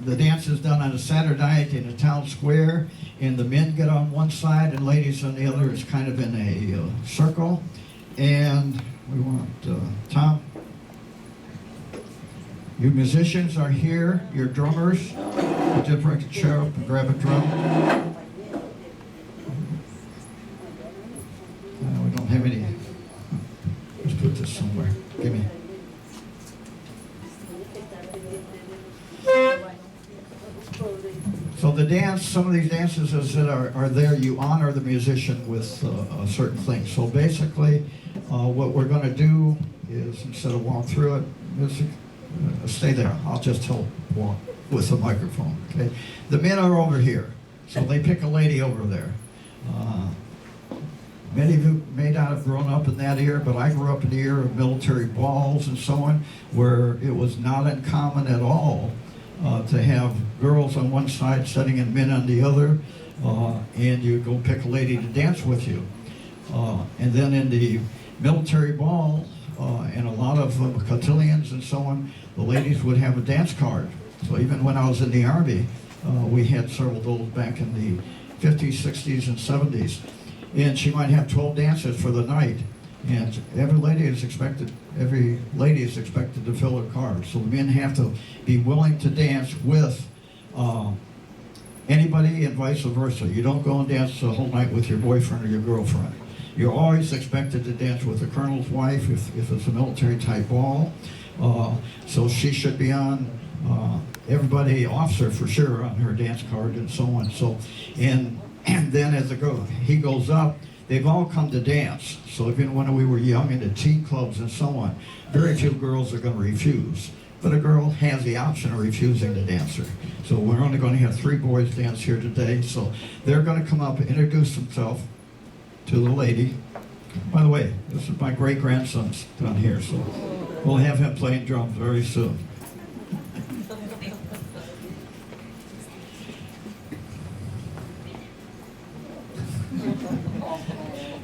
the dance is done on a Saturday night in a town square, and the men get on one side and ladies on the other. It's kind of in a circle. And we want Tom. You musicians are here. Your drummers. Just bring a chair up and grab a drum. We don't have any. Let's put this somewhere. Give me. So the dance, some of these dances that are there, you honor the musician with a certain thing. So basically, what we're going to do is, instead of walk through it, music, stay there. I'll just help walk with the microphone. Okay. The men are over here, so they pick a lady over there. Many of you may not have grown up in that era, but I grew up in the era of military balls and so on, where it was not uncommon at all to have girls on one side sitting and men on the other, and you go pick a lady to dance with you. And then in the military ball, and a lot of cotillions and so on, the ladies would have a dance card. So even when I was in the Army, we had several of those back in the 50s, 60s, and 70s. And she might have 12 dances for the night. And every lady is expected to fill her card. So the men have to be willing to dance with anybody and vice versa. You don't go and dance the whole night with your boyfriend or your girlfriend. You're always expected to dance with the colonel's wife if it's a military type ball. So she should be on everybody, officer for sure, on her dance card and so on. So, and then as he goes up, they've all come to dance. So even when we were young in the teen clubs and so on, very few girls are going to refuse. But a girl has the option of refusing the dancer. So we're only going to have 3 boys dance here today. So they're going to come up and introduce themselves to the lady. By the way, this is my great-grandson's down here, so we'll have him playing drums very soon.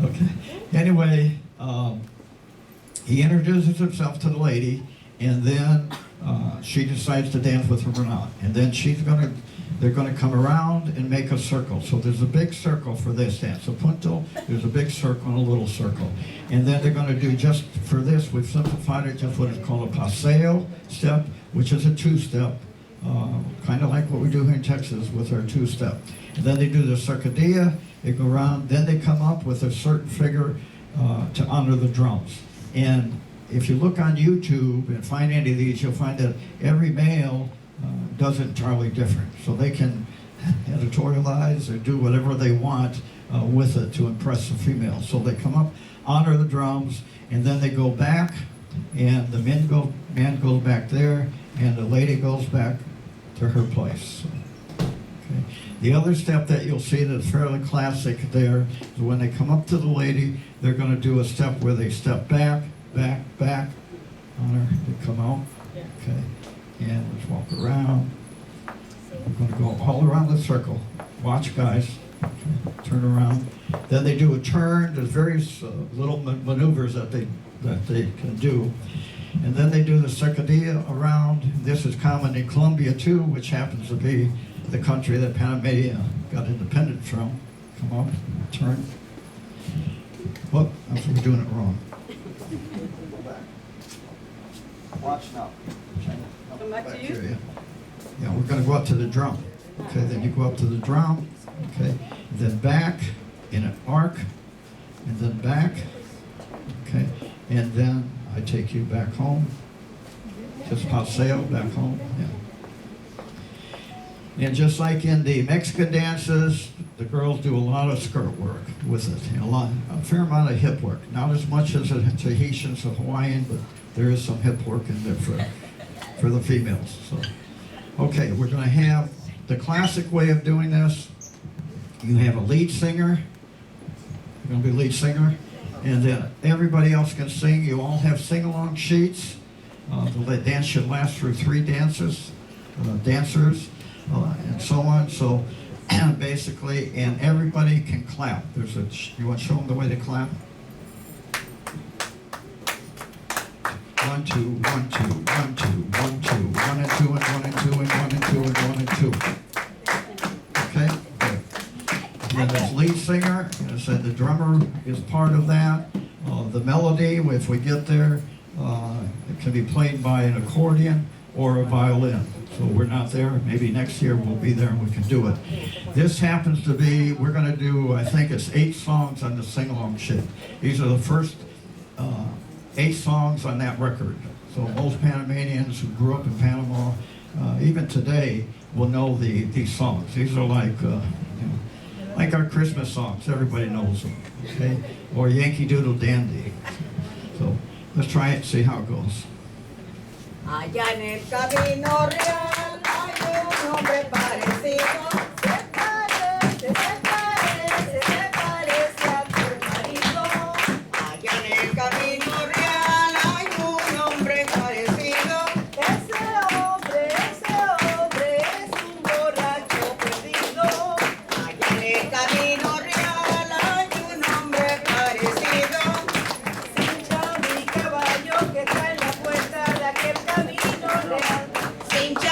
Okay. Anyway, he introduces himself to the lady, and then she decides to dance with him or not. And then they're going to come around and make a circle. So there's a big circle for this dance. A punto, there's a big circle and a little circle. And then they're going to do, just for this, we've simplified it, just what is called a paseo step, which is a 2-step, kind of like what we do here in Texas with our 2-step. And then they do the cercadilla, they go around, then they come up with a certain figure to honor the drums. And if you look on YouTube and find any of these, you'll find that every male does it entirely different. So they can editorialize or do whatever they want with it to impress the female. So they come up, honor the drums, and then they go back, and the man goes back there, and the lady goes back to her place. So, okay. The other step that you'll see that's fairly classic there is when they come up to the lady, they're going to do a step where they step back, back, back, honor, they come out. Okay. And let's walk around. We're going to go all around the circle. Watch, guys. Okay. Turn around. Then they do a turn. There's various little maneuvers that they can do. And then they do the cercadilla around. This is common in Colombia too, which happens to be the country that Panama got independence from. Come on, turn. Whoop, we're doing it wrong. Watch now. Come back to you. Yeah, we're going to go up to the drum. Okay, then you go up to the drum. Okay, and then back in an arc, and then back. Okay, and then I take you back home. Just paseo back home. Yeah. And just like in the Mexican dances, the girls do a lot of skirt work with it, and a fair amount of hip work. Not as much as the Tahitians or Hawaiian, but there is some hip work in there for the females. So, okay, we're going to have the classic way of doing this. You have a lead singer. You're going to be lead singer, and then everybody else can sing. You all have sing-along sheets. The dance should last through 3 dancers, and so on. So basically, and everybody can clap. You want to show them the way to clap? 1, 2, 1, 2, 1, 2, 1, 2, 1 and 2 and 1 and 2 and 1 and 2 and 1 lead singer, as I said, the drummer is part of that. The melody, if we get there, it can be played by an accordion or a violin. So we're not there. Maybe next year we'll be there and we can do it. This happens to be, we're going to do, I think it's 8 songs on the sing-along sheet. These are the first 8 songs on that record. So most Panamanians who grew up in Panama, even today, will know these songs. These are like, like our Christmas songs. Everybody knows them, okay? Or Yankee Doodle Dandy. So let's try it and see how it goes. Allá en el camino real hay un hombre parecido. Se parece a tu marido. Allá en el camino real hay un hombre parecido. Ese hombre es un borracho perdido. Allá en el camino real hay un hombre parecido. Cincha mi caballo que está en la puerta de aquel camino real. Cincha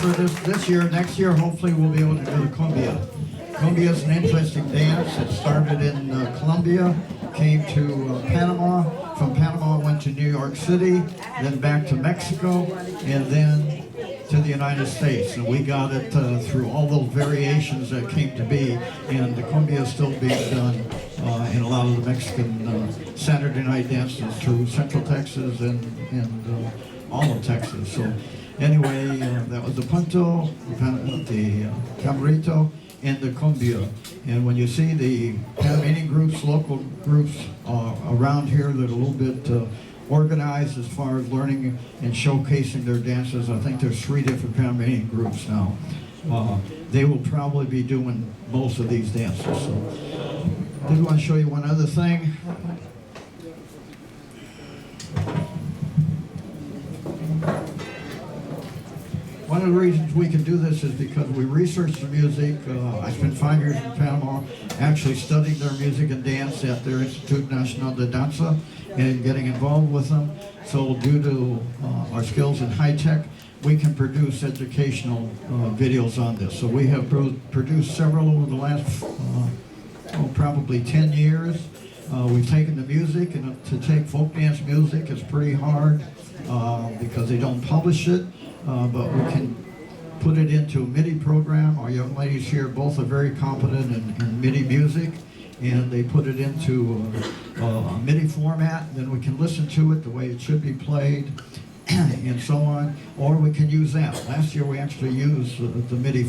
for this year. Next year, hopefully, we'll be able to do the cumbia. Cumbia is an interesting dance. It started in Colombia, came to Panama. From Panama, went to New York City, then back to Mexico, and then to the United States. And we got it through all those variations that came to be. And the cumbia is still being done in a lot of the Mexican Saturday night dances through Central Texas and all of Texas. So anyway, that was the punto, the Tamborito, and the cumbia. And when you see the Panamanian groups, local groups around here that are a little bit organized as far as learning and showcasing their dances, I think there's 3 different Panamanian groups now. They will probably be doing most of these dances. So I did want to show you one other thing. One of the reasons we can do this is because we research the music. I spent 5 years in Panama actually studying their music and dance at their Instituto Nacional de Danza and getting involved with them. So due to our skills in high tech, we can produce educational videos on this. So we have produced several over the last probably 10 years. We've taken the music, and to take folk dance music is pretty hard because they don't publish it. But we can put it into a MIDI program. Our young ladies here both are very competent in MIDI music, and they put it into a MIDI format. Then we can listen to it the way it should be played, and so on. Or we can use that. Last year we actually used the MIDI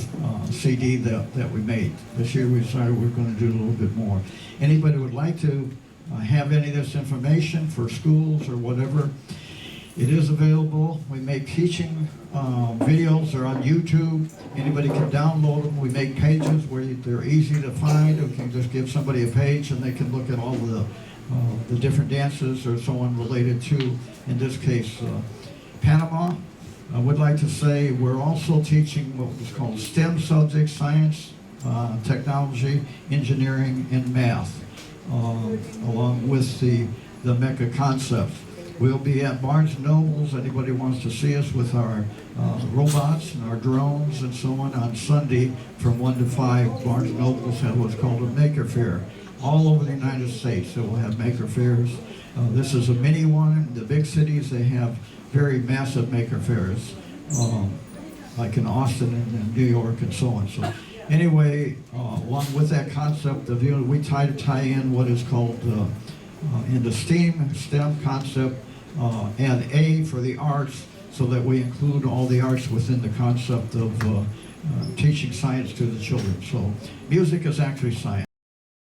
CD that we made. This year we decided we're going to do a little bit more. Anybody would like to have any of this information for schools or whatever, it is available. We make teaching videos. They're on YouTube. Anybody can download them. We make pages where they're easy to find. We can just give somebody a page and they can look at all the different dances or so on related to, in this case, Panama. I would like to say we're also teaching what was called STEM subjects: science, technology, engineering, and math, along with the MECA concept. We'll be at Barnes & Noble's. Anybody wants to see us with our robots and our drones and so on Sunday from 1 to 5. Barnes & Noble's have what's called a maker fair. All over the United States, they will have maker fairs. This is a mini one. In the big cities, they have very massive maker fairs, like in Austin and New York and so on. So anyway, along with that concept, we try to tie in what is called in the STEM concept, and A for the arts, so that we include all the arts within the concept of teaching science to the children. So music is actually science.